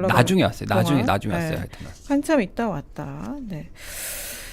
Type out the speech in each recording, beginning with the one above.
나중에 왔어요. 나중에 네. 왔어요. 하여튼. 한참 있다 왔다. 네.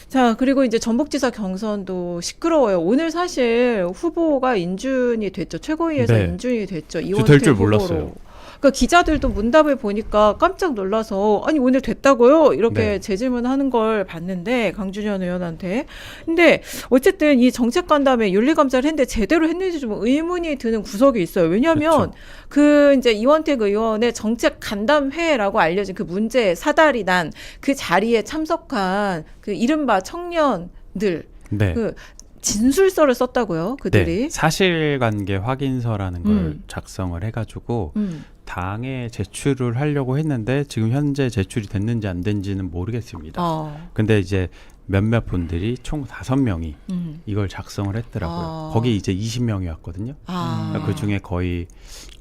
자, 그리고 이제 전북지사 경선도 시끄러워요. 오늘 사실 후보가 인준이 됐죠. 최고위에서 네. 인준이 됐죠. 될 이원택 줄 후보로. 몰랐어요. 그러니까 기자들도 문답을 보니까 깜짝 놀라서 아니 오늘 됐다고요? 이렇게 네. 재질문하는 걸 봤는데 강준현 의원한테. 근데 어쨌든 이 정책 간담회 윤리감사를 했는데 제대로 했는지 좀 의문이 드는 구석이 있어요. 왜냐하면 그쵸. 그 이제 이원택 의원의 정책 간담회라고 알려진 그 문제 사달이 난 그 자리에 참석한 그 이른바 청년들 네. 그 진술서를 썼다고요, 그들이. 네. 사실관계 확인서라는 걸 음. 작성을 해가지고 음. 당에 제출을 하려고 했는데 지금 현재 제출이 됐는지 안 된지는 모르겠습니다. 근데 이제 몇몇 분들이 총 5명이 이걸 작성을 했더라고요. 거기 이제 20명이었거든요. 그 중에 거의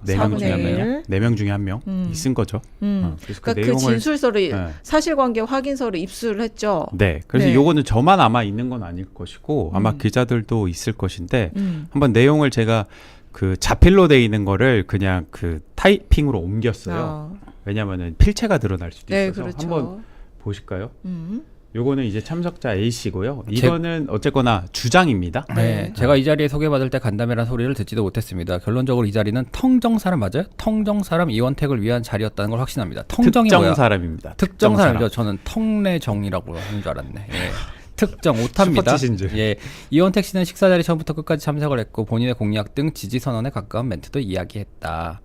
4명 중에 4분의 1명, 일. 4명 중에 1명이 쓴 거죠. 그래서 그러니까 그 진술서를 네. 사실관계 확인서를 입수를 했죠. 네, 그래서 네. 요거는 저만 아마 있는 건 아닐 것이고 아마 기자들도 있을 것인데 한번 내용을 제가 그 자필로 돼 있는 거를 그냥 그 타이핑으로 옮겼어요. 왜냐하면은 필체가 드러날 수도 네, 있어서 그렇죠. 한번 보실까요? 요거는 이제 참석자 A 씨고요. 제- 이거는 어쨌거나 주장입니다. 네, 제가 이 자리에 소개받을 때 간담회라는 소리를 듣지도 못했습니다. 결론적으로 이 자리는 텅정사람 맞아요? 텅정사람 이원택을 위한 자리였다는 걸 확신합니다. 텅정이 특정 뭐야? 사람입니다. 특정 사람이죠. 저는 텅내정이라고 하는 줄 알았네. 예. 특정 오타입니다. 슈퍼치신 줄. 예, 이원택 씨는 식사 자리 처음부터 끝까지 참석을 했고 본인의 공약 등 지지 선언에 가까운 멘트도 이야기했다.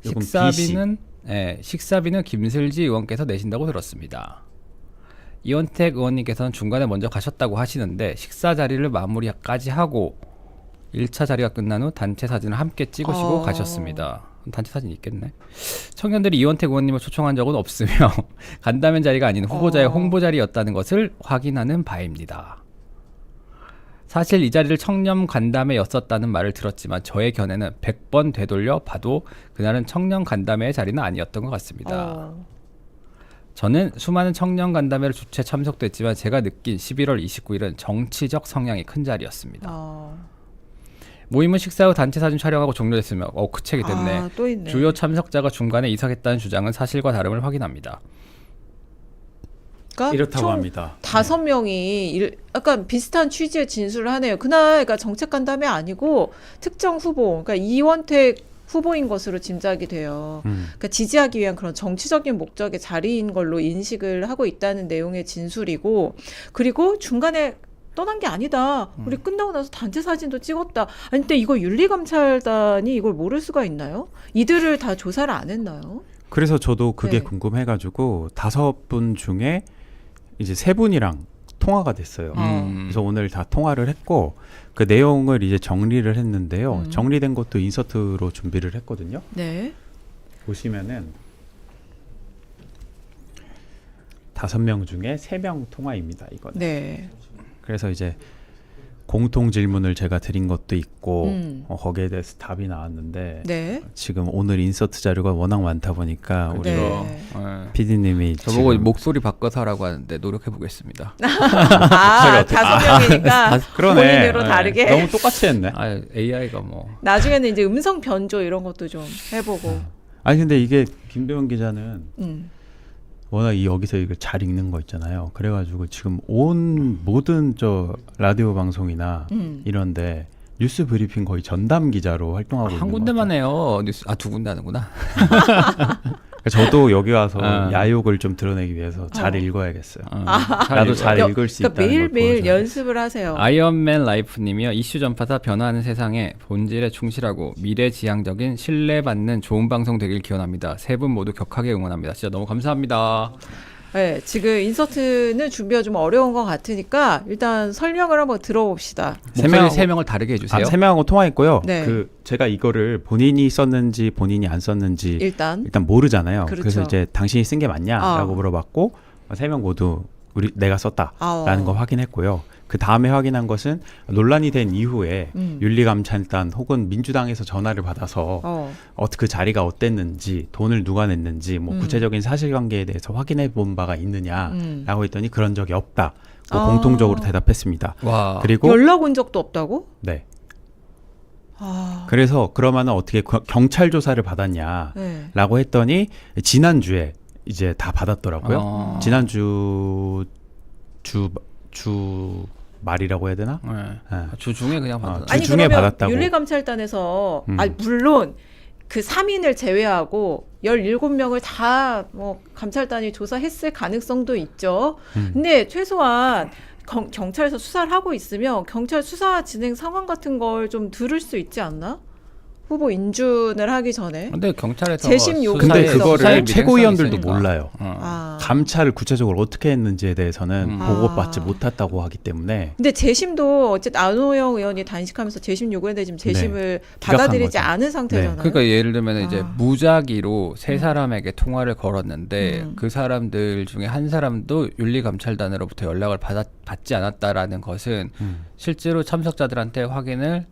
요건 식사비는 김슬지 의원께서 내신다고 들었습니다. 이원택 의원님께서는 중간에 먼저 가셨다고 하시는데 식사 자리를 마무리까지 하고 1차 자리가 끝난 후 단체 사진을 함께 찍으시고 가셨습니다. 단체 사진 있겠네. 청년들이 이원택 의원님을 초청한 적은 없으며 간담회 자리가 아닌 후보자의 홍보 자리였다는 것을 확인하는 바입니다. 사실 이 자리를 청년 간담회였었다는 말을 들었지만 저의 견해는 100번 되돌려 봐도 그날은 청년 간담회의 자리는 아니었던 것 같습니다. 저는 수많은 청년 간담회를 주최 참석도 했지만 제가 느낀 11월 29일은 정치적 성향이 큰 자리였습니다. 모임은 식사 후 단체 사진 촬영하고 종료됐으며 그 책이 됐네. 또 있네. 주요 참석자가 중간에 이삭했다는 주장은 사실과 다름을 확인합니다. 그러니까 이렇다고 총 합니다. 5명이 약간 비슷한 취지의 진술을 하네요. 그날 그러니까 정책 간담회 아니고 특정 후보, 그러니까 이원택 후보인 것으로 짐작이 돼요. 그러니까 지지하기 위한 그런 정치적인 목적의 자리인 걸로 인식을 하고 있다는 내용의 진술이고, 그리고 중간에 떠난 게 아니다. 우리 끝나고 나서 단체 사진도 찍었다. 아니, 근데 이거 윤리감찰단이 이걸 모를 수가 있나요? 이들을 다 조사를 안 했나요? 그래서 저도 그게 네. 궁금해가지고 5분 중에 이제 3분이랑 통화가 됐어요. 그래서 오늘 다 통화를 했고 그 내용을 이제 정리를 했는데요. 정리된 것도 인서트로 준비를 했거든요. 네. 보시면은 5명 중에 3명 통화입니다. 이거는. 네. 그래서 이제 공통 질문을 제가 드린 것도 있고 거기에 대해서 답이 나왔는데 네. 지금 오늘 인서트 자료가 워낙 많다 보니까 우리 네. PD님이 저보고 목소리 바꿔서 하라고 하는데 노력해 보겠습니다. 5명이니까 그러네. 본인대로 다르게. 너무 똑같이 했네. AI가 뭐 나중에는 이제 음성 변조 이런 것도 좀 해보고. 아니 근데 이게 김도영 기자는 음. 워낙 여기서 이걸 잘 읽는 거 있잖아요. 그래가지고 지금 온 모든 저 라디오 방송이나 이런데 뉴스 브리핑 거의 전담 기자로 활동하고 있는 한 것 군데만 같아요. 해요. 뉴스 2군데 하는구나. 저도 여기 와서 야욕을 좀 드러내기 위해서 잘 읽어야겠어요. 나도 잘 읽을 수 그러니까 있다는 걸 매일매일 보여줘야 연습을 하세요. 아이언맨 라이프님이요. 이슈 전파사 변화하는 세상에 본질에 충실하고 미래지향적인 신뢰받는 좋은 방송 되길 기원합니다. 세 분 모두 격하게 응원합니다. 진짜 너무 감사합니다. 네, 지금 인서트는 준비가 좀 어려운 것 같으니까 일단 설명을 한번 들어봅시다. 세 명을 다르게 해주세요. 3명하고 통화했고요. 네. 그 제가 이거를 본인이 썼는지 본인이 안 썼는지 일단 모르잖아요. 그렇죠. 그래서 이제 당신이 쓴 게 맞냐라고 물어봤고 3명 모두 내가 썼다라는 거 확인했고요. 그 다음에 확인한 것은 논란이 된 이후에 윤리감찰단 혹은 민주당에서 전화를 받아서 그 자리가 어땠는지 돈을 누가 냈는지 뭐 구체적인 사실관계에 대해서 확인해 본 바가 있느냐라고 했더니 그런 적이 없다. 공통적으로 대답했습니다. 와. 그리고 연락 온 적도 없다고? 네. 그래서 그러면은 어떻게 경찰 조사를 받았냐라고 네. 했더니 지난주에 이제 다 받았더라고요. 지난주 주 말이라고 해야 되나? 네. 네. 주 중에 그냥 받았. 주 중에 그러면 받았다고. 윤리감찰단에서 물론 그 3인을 제외하고 17명을 다 뭐 감찰단이 조사했을 가능성도 있죠. 근데 최소한 경찰에서 수사를 하고 있으면 경찰 수사 진행 상황 같은 걸 좀 들을 수 있지 않나? 후보 인준을 하기 전에. 근데 경찰에서 재심 요구에 근데 있어서 그거를 수사의 최고위원들도 미행성이 있으니까. 몰라요. 감찰을 구체적으로 어떻게 했는지에 대해서는 보고받지 못했다고 하기 때문에. 근데 재심도 어쨌든 안호영 의원이 단식하면서 재심 요구했는데 지금 재심을 받아들이지 거죠. 않은 상태잖아요. 그러니까 예를 들면 이제 무작위로 세 사람에게 통화를 걸었는데 그 사람들 중에 한 사람도 윤리감찰단으로부터 연락을 받지 않았다라는 것은 실제로 참석자들한테 확인을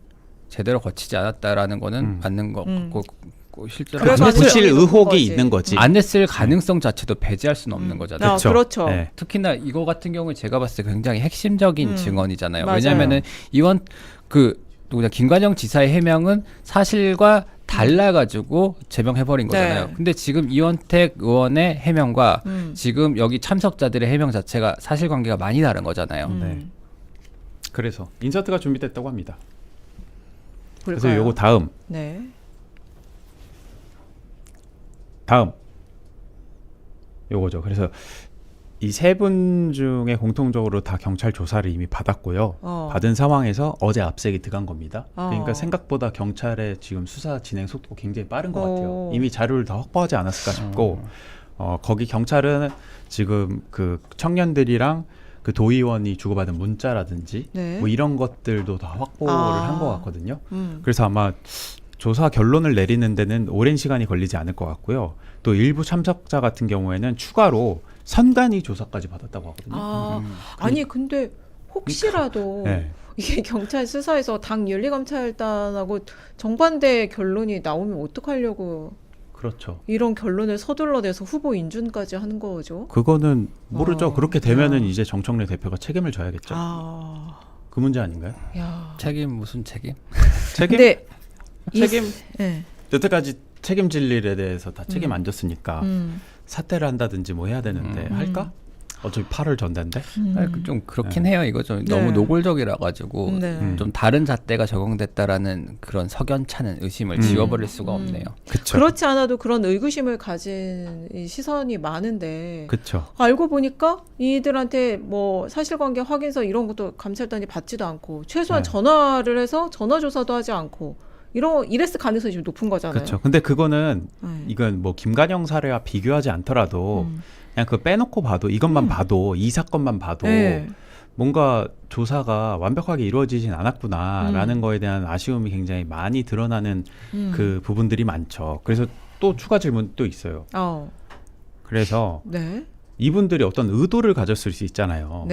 제대로 거치지 않았다라는 거는 맞는 거 같고 실제로 그래서 안 안 부실 했을 의혹이 거지. 있는 거지. 안 했을 가능성 자체도 배제할 수는 없는 거잖아요. 그쵸. 그렇죠. 네. 특히나 이거 같은 경우에 제가 봤을 때 굉장히 핵심적인 증언이잖아요. 맞아요. 왜냐하면은 이원 누구냐 김관영 지사의 해명은 사실과 달라가지고 제명해버린 거잖아요. 네. 근데 지금 이원택 의원의 해명과 지금 여기 참석자들의 해명 자체가 사실관계가 많이 다른 거잖아요. 네. 그래서 인서트가 준비됐다고 합니다. 볼까요? 그래서 요거 다음 요거죠. 그래서 이 세 분 중에 공통적으로 다 경찰 조사를 이미 받았고요. 받은 상황에서 어제 압색이 들어간 겁니다. 그러니까 생각보다 경찰의 지금 수사 진행 속도가 굉장히 빠른 것 같아요. 이미 자료를 다 확보하지 않았을까 싶고 거기 경찰은 지금 그 청년들이랑 그 도의원이 주고받은 문자라든지 뭐 이런 것들도 다 확보를 한 것 같거든요. 그래서 아마 조사 결론을 내리는 데는 오랜 시간이 걸리지 않을 것 같고요. 또 일부 참석자 같은 경우에는 추가로 선관위 조사까지 받았다고 하거든요. 아니 근데 혹시라도 네. 이게 경찰 수사에서 당 윤리감찰단하고 정반대 결론이 나오면 어떡하려고 그렇죠. 이런 결론을 서둘러내서 후보 인준까지 하는 거죠? 그거는 모르죠. 그렇게 되면은 이제 정청래 대표가 책임을 져야겠죠. 그 문제 아닌가요? 책임 무슨 책임? 책임? 근데 책임? 네. 여태까지 책임질 일에 대해서 다 책임 안 졌으니까 사퇴를 한다든지 뭐 해야 되는데 할까? 어차피 8월 전대인데. 좀 그렇긴 해요. 이거 좀 너무 노골적이라 가지고 좀 다른 잣대가 적용됐다라는 그런 석연찮은 의심을 지워버릴 수가 없네요. 그쵸. 그렇지 않아도 그런 의구심을 가진 이 시선이 많은데 그쵸. 알고 보니까 이들한테 뭐 사실관계 확인서 이런 것도 감찰단이 받지도 않고 최소한 전화를 해서 전화 조사도 하지 않고 이랬을 가능성이 좀 높은 거잖아요. 그렇죠. 근데 그거는 이건 뭐 김관영 사례와 비교하지 않더라도 그냥 그 빼놓고 봐도 이것만 봐도 이 사건만 봐도 뭔가 조사가 완벽하게 이루어지진 않았구나라는 거에 대한 아쉬움이 굉장히 많이 드러나는 그 부분들이 많죠. 그래서 또 추가 질문도 있어요. 그래서 이분들이 어떤 의도를 가졌을 수 있잖아요.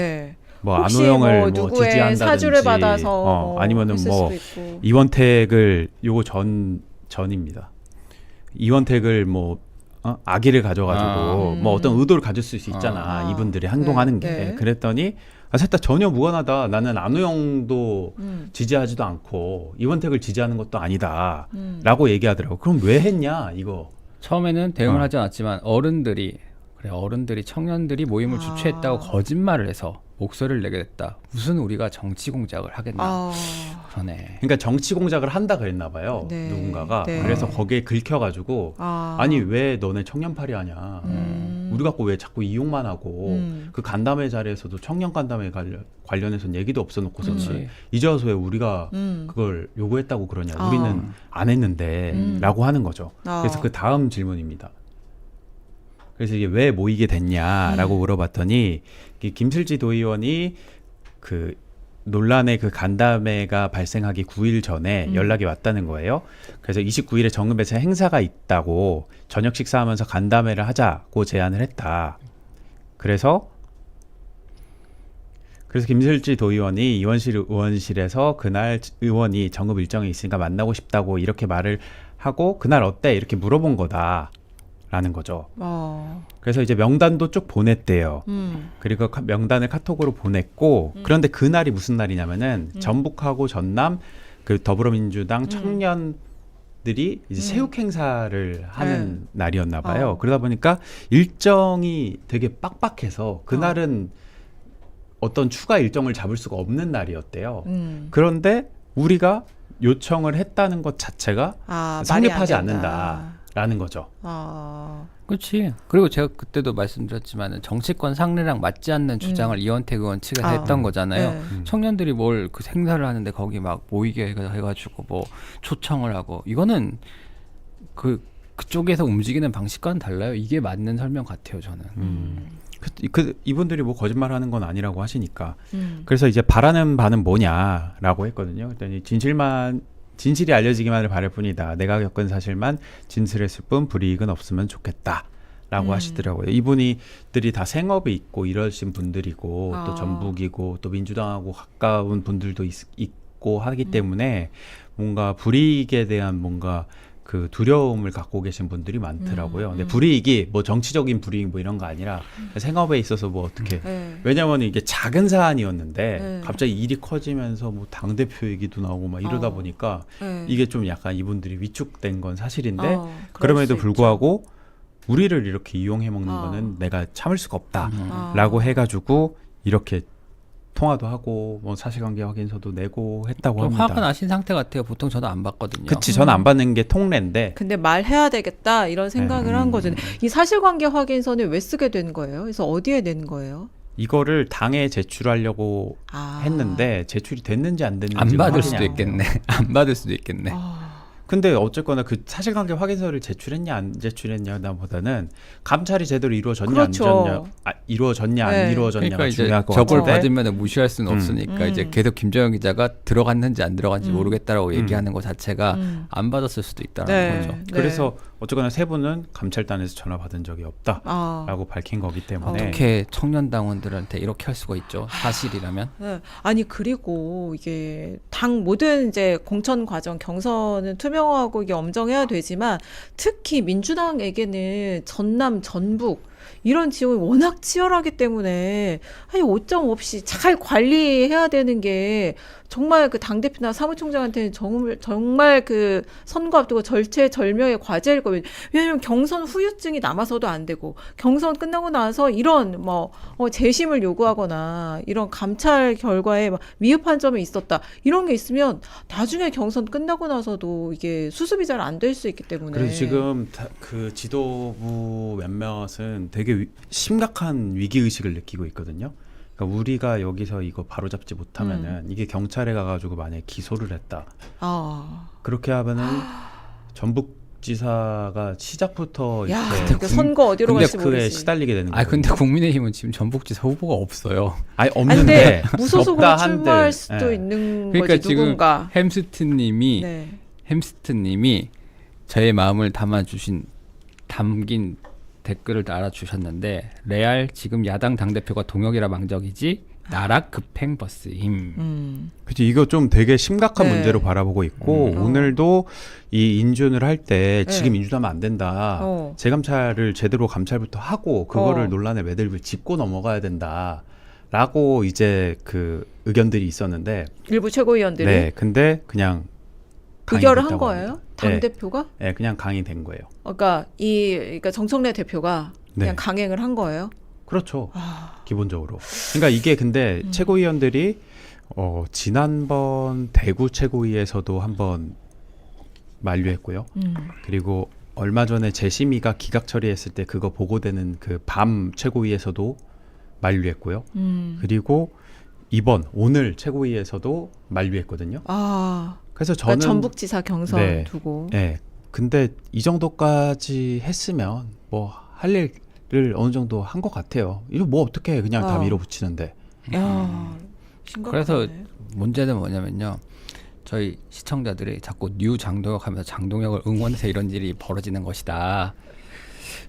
뭐 혹시 안호영을 뭐 뭐 누구의 지지한다든지 사주를 받아서 아니면은 했을 뭐 수도 있고. 이원택을 요거 전입니다. 이원택을 뭐 아기를 가져가지고 뭐 어떤 의도를 가질 수 있잖아. 이분들이 행동하는 게. 그랬더니 셋 다 전혀 무관하다. 나는 안호영도 지지하지도 않고 이원택을 지지하는 것도 아니다. 라고 얘기하더라고. 그럼 왜 했냐 이거. 처음에는 대응을 하지 않았지만 어른들이 청년들이 모임을 주최했다고 거짓말을 해서 목소리를 내게 됐다. 무슨 우리가 정치 공작을 하겠나. 그러네. 그러니까 정치 공작을 한다 그랬나 봐요. 누군가가. 그래서 거기에 긁혀가지고 아니 왜 너네 청년팔이 하냐. 우리 갖고 왜 자꾸 이용만 하고 그 간담회 자리에서도 청년 간담회 관련해서는 얘기도 없어놓고서는 이제 와서 왜 우리가 그걸 요구했다고 그러냐. 우리는 안 했는데 라고 하는 거죠. 그래서 그 다음 질문입니다. 그래서 이게 왜 모이게 됐냐라고 물어봤더니 김슬지 도의원이 그 논란의 그 간담회가 발생하기 9일 전에 연락이 왔다는 거예요. 그래서 29일에 정금배차 행사가 있다고 저녁 식사하면서 간담회를 하자고 제안을 했다. 그래서 김슬지 도의원이 의원실에서 그날 의원이 정급 일정이 있으니까 만나고 싶다고 이렇게 말을 하고 그날 어때? 이렇게 물어본 거다. 라는 거죠. 그래서 이제 명단도 쭉 보냈대요. 그리고 명단을 카톡으로 보냈고 그런데 그날이 무슨 날이냐면은 전북하고 전남 그 더불어민주당 청년들이 이제 체육 행사를 하는 날이었나 봐요. 그러다 보니까 일정이 되게 빡빡해서 그날은 어떤 추가 일정을 잡을 수가 없는 날이었대요. 그런데 우리가 요청을 했다는 것 자체가 성립하지 않는다라는 거죠. 그렇지. 그리고 제가 그때도 말씀드렸지만 정치권 상례랑 맞지 않는 주장을 이원택 의원 측에서 했던 거잖아요. 네. 청년들이 뭘 그 행사를 하는데 거기 막 모이게 해가지고 뭐 초청을 하고 이거는 그쪽에서 움직이는 방식과는 달라요. 이게 맞는 설명 같아요, 저는. 이분들이 뭐 거짓말하는 건 아니라고 하시니까. 그래서 이제 바라는 바는 뭐냐라고 했거든요. 그랬더니 진실이 알려지기만을 바랄 뿐이다. 내가 겪은 사실만 진술했을 뿐 불이익은 없으면 좋겠다라고 하시더라고요. 이분들이 다 생업이 있고 이러신 분들이고 또 전북이고 또 민주당하고 가까운 분들도 있고 하기 때문에 뭔가 불이익에 대한 뭔가 그 두려움을 갖고 계신 분들이 많더라고요. 근데 불이익이 뭐 정치적인 불이익 뭐 이런 거 아니라 생업에 있어서 뭐 어떻게 왜냐면 이게 작은 사안이었는데 갑자기 일이 커지면서 뭐 당대표 얘기도 나오고 막 이러다 보니까 이게 좀 약간 이분들이 위축된 건 사실인데 그럼에도 불구하고 우리를 이렇게 이용해 먹는 거는 내가 참을 수가 없다라고 해가지고 이렇게 통화도 하고 뭐 사실관계 확인서도 내고 했다고 좀 합니다. 화가 나신 상태 같아요. 보통 저도 안 받거든요. 그치, 저는 안 받는 게 통례인데. 근데 말해야 되겠다 이런 생각을 한 거죠. 이 사실관계 확인서는 왜 쓰게 된 거예요? 그래서 어디에 낸 거예요? 이거를 당에 제출하려고 했는데 제출이 됐는지 안 됐는지 안 받을 수도 있겠네. 안 받을 수도 있겠네. 근데 어쨌거나 그 사실관계 확인서를 제출했냐 안 제출했냐보다는 감찰이 제대로 이루어졌냐 안 이루어졌냐 안 이루어졌냐가 그러니까 이제 중요할 것 저걸 같은데 받으면 무시할 수는 없으니까 이제 계속 김정영 기자가 들어갔는지 안 들어갔는지 모르겠다라고 얘기하는 것 자체가 안 받았을 수도 있다는 거죠. 그래서 어쨌거나 세 분은 감찰단에서 전화 받은 적이 없다라고 밝힌 거기 때문에 어떻게 청년 당원들한테 이렇게 할 수가 있죠? 사실이라면. 네. 아니 그리고 이게 당 모든 이제 공천 과정 경선은 투명하고 이게 엄정해야 되지만 특히 민주당에게는 전남 전북 이런 지역이 워낙 치열하기 때문에 아니 오점 없이 잘 관리해야 되는 게 정말 그 당대표나 사무총장한테는 정말 그 선거 앞두고 절체절명의 과제일 거예요. 왜냐하면 경선 후유증이 남아서도 안 되고 경선 끝나고 나서 이런 뭐 재심을 요구하거나 이런 감찰 결과에 막 위협한 점이 있었다 이런 게 있으면 나중에 경선 끝나고 나서도 이게 수습이 잘 안 될 수 있기 때문에 그래서 지금 그 지도부 몇몇은 되게 심각한 위기 의식을 느끼고 있거든요. 그러니까 우리가 여기서 이거 바로잡지 못하면은 이게 경찰에 가가지고 만약에 기소를 했다. 그렇게 하면은 전북지사가 시작부터 이렇게 선거 어디로 갈지 모르지. 시달리게 되는 거예요. 근데 국민의힘은 지금 전북지사 후보가 없어요. 아니 없는데 무소속으로 출마할 수도 있는 그러니까 거지 누군가. 지금 햄스트님이 저의 마음을 담긴 댓글을 달아주셨는데 레알 지금 야당 당대표가 동역이라 망정이지 나락 급행 버스임. 그렇죠. 이거 좀 되게 심각한 문제로 바라보고 있고 오늘도 이 인준을 할 때 지금 인준하면 안 된다. 재감찰을 제대로 감찰부터 하고 그거를 논란의 매듭을 짚고 넘어가야 된다라고 이제 그 의견들이 있었는데 일부 최고위원들이 네, 근데 그냥 의결을 한 거예요? 당 대표가? 네, 그냥 강행된 거예요. 그러니까 정청래 대표가 그냥 강행을 한 거예요? 그렇죠. 기본적으로. 그러니까 이게 근데 최고위원들이 지난번 대구 최고위에서도 한번 만류했고요. 그리고 얼마 전에 재심의가 기각 처리했을 때 그거 보고되는 그 밤 최고위에서도 만류했고요. 그리고 오늘 최고위에서도 만류했거든요. 그래서 저는 그러니까 전북지사 경선 두고. 네. 근데 이 정도까지 했으면 뭐 할 일을 어느 정도 한 것 같아요. 이거 뭐 어떻게 그냥 다 밀어붙이는데. 심각하네. 그래서 문제는 뭐냐면요. 저희 시청자들이 자꾸 뉴 장동혁 하면서 장동혁을 응원해서 이런 일이 벌어지는 것이다.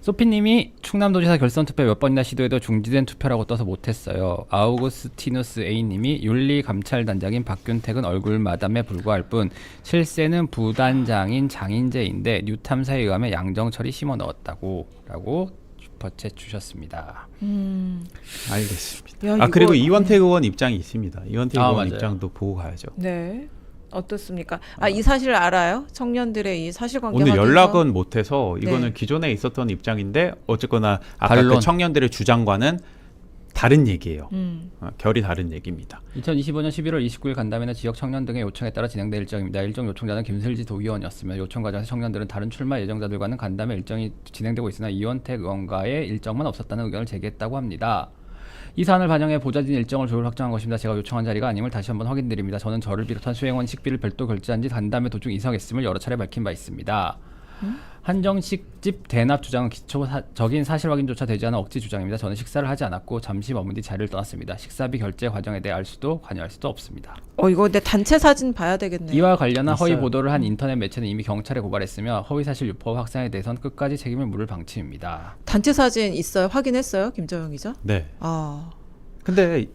소피님이 충남도지사 결선 투표 몇 번이나 시도해도 중지된 투표라고 떠서 못했어요. 아우구스티누스 A님이 윤리감찰단장인 박균택은 얼굴 마담에 불과할 뿐 실세는 부단장인 장인재인데 뉴탐사에 의하면 양정철이 심어 넣었다고 라고 슈퍼챗 주셨습니다. 알겠습니다. 그리고 이원택 의원 입장이 있습니다. 이원택 의원 입장도 보고 가야죠. 네. 어떻습니까? 이 사실을 알아요? 청년들의 이 사실관계 오늘 확인서? 연락은 못해서 이거는 네. 기존에 있었던 입장인데 어쨌거나 아까 반론. 그 청년들의 주장과는 다른 얘기예요. 결이 다른 얘기입니다. 2025년 11월 29일 간담회는 지역 청년 등의 요청에 따라 진행될 일정입니다. 일정 요청자는 김슬지 도의원이었으며 요청 과정에서 청년들은 다른 출마 예정자들과는 간담회 일정이 진행되고 있으나 이원택 의원과의 일정만 없었다는 의견을 제기했다고 합니다. 이 사안을 반영해 보좌진 일정을 조율 확정한 것입니다. 제가 요청한 자리가 아님을 다시 한번 확인드립니다. 저는 저를 비롯한 수행원 식비를 별도 결제한 뒤 간담회 도중 이석했음을 여러 차례 밝힌 바 있습니다. 한정식집 대납 주장은 기초적인 사실 확인조차 되지 않은 억지 주장입니다. 저는 식사를 하지 않았고 잠시 머문 뒤 자리를 떠났습니다. 식사비 결제 과정에 대해 알 수도 관여할 수도 없습니다. 이거 근데 단체 사진 봐야 되겠네요. 이와 관련한 허위 있어요. 보도를 한 인터넷 매체는 이미 경찰에 고발했으며 허위사실 유포 확산에 대해서는 끝까지 책임을 물을 방침입니다. 단체 사진 있어요? 확인했어요? 김정영 기자? 네. 아, 근데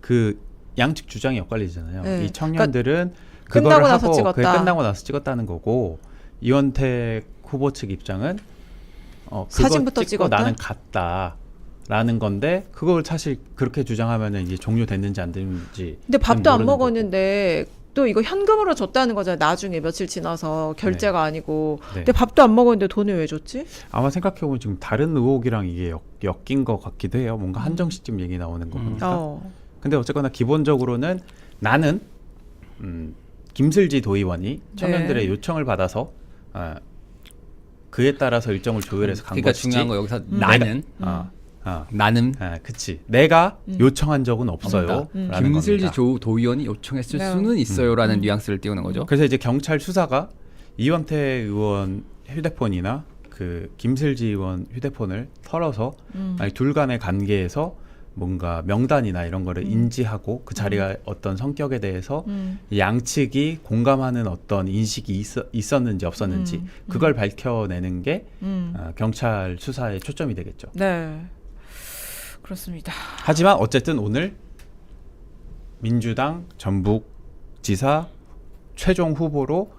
그 양측 주장이 엇갈리잖아요. 네. 이 청년들은 끝나고 그거를 나서 하고 찍었다. 그게 끝나고 나서 찍었다는 거고 이원택 후보 측 입장은 그거 사진부터 찍고 찍었다? 나는 갔다라는 건데 그걸 사실 그렇게 주장하면은 이제 종료됐는지 안 됐는지 근데 밥도 안 모르는 거고. 먹었는데 또 이거 현금으로 줬다는 거잖아요. 나중에 며칠 지나서 결제가 아니고. 네. 근데 밥도 안 먹었는데 돈을 왜 줬지? 아마 생각해보면 지금 다른 의혹이랑 이게 엮인 것 같기도 해요. 뭔가 한정식집 얘기 나오는 거 보니까. 근데 어쨌거나 기본적으로는 나는 김슬지 도의원이 청년들의 네. 요청을 받아서 그에 따라서 일정을 조율해서 간 그러니까 것이지. 중요한 거 여기서 나는 나는 그치. 내가 요청한 적은 없어요. 음. 라는 김슬지 겁니다. 도의원이 요청했을 네. 수는 있어요라는 뉘앙스를 띄우는 거죠. 그래서 이제 경찰 수사가 이원택 의원 휴대폰이나 그 김슬지 의원 휴대폰을 털어서 아니, 둘 간의 관계에서 뭔가 명단이나 이런 거를 인지하고 그 자리가 어떤 성격에 대해서 양측이 공감하는 어떤 인식이 있었는지 없었는지 그걸 밝혀내는 게 경찰 수사의 초점이 되겠죠. 네. 그렇습니다. 하지만 어쨌든 오늘 민주당 전북지사 최종 후보로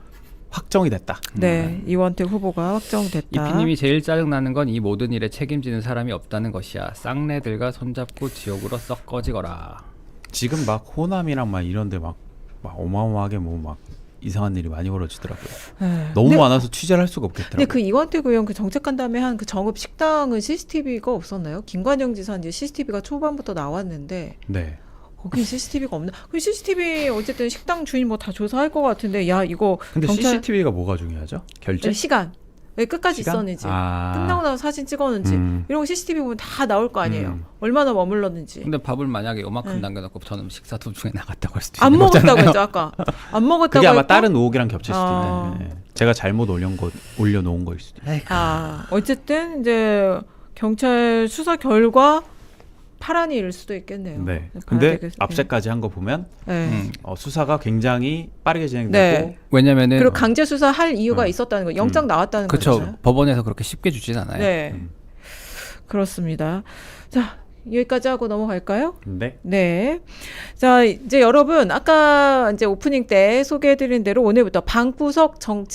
확정이 됐다. 네. 이원택 후보가 확정됐다. 이피님이 제일 짜증나는 건 이 모든 일에 책임지는 사람이 없다는 것이야. 쌍내들과 손잡고 지옥으로 썩 꺼지거라. 지금 막 호남이랑 막 이런데 막 어마어마하게 뭐 막 이상한 일이 많이 벌어지더라고요. 네. 너무 근데- 많아서 취재를 할 수가 없겠더라고요. 근데 그 이원택 의원 그 정책 간담회 한 그 정읍 식당은 CCTV가 없었나요? 김관영 지사 이제 CCTV가 초반부터 나왔는데 네. 거기 CCTV가 없나? 그 CCTV 어쨌든 식당 주인 뭐 다 조사할 것 같은데 야 이거 근데 경찰 CCTV가 뭐가 중요하죠? 결제? 시간 왜 끝까지 시간? 있었는지 아. 끝나고 나서 사진 찍었는지 이런 거 CCTV 보면 다 나올 거 아니에요. 얼마나 머물렀는지. 근데 밥을 만약에 요만큼 네. 남겨놓고 저는 식사 도중에 나갔다고 할 수도 안 있는 거잖아요. 먹었다고 했죠 아까. 안 먹었다고 그게 아마 했고? 다른 의혹이랑 겹칠 수도 아. 있네. 제가 잘못 올려놓은 거일 수도 있어요. 어쨌든 이제 경찰 수사 결과 파란이 일 수도 있겠네요. 네. 봐야 근데 되겠- 앞세까지 한 거 보면 네. 수사가 굉장히 빠르게 진행되고 네. 왜냐면은 그리고 강제 수사할 이유가 있었다는 거, 영장 나왔다는 그렇죠. 거죠. 법원에서 그렇게 쉽게 주진 않아요. 네, 그렇습니다. 자, 여기까지 하고 넘어갈까요? 네. 네. 자, 이제 여러분 아까 이제 오프닝 때 소개해드린 대로 오늘부터 방구석 정치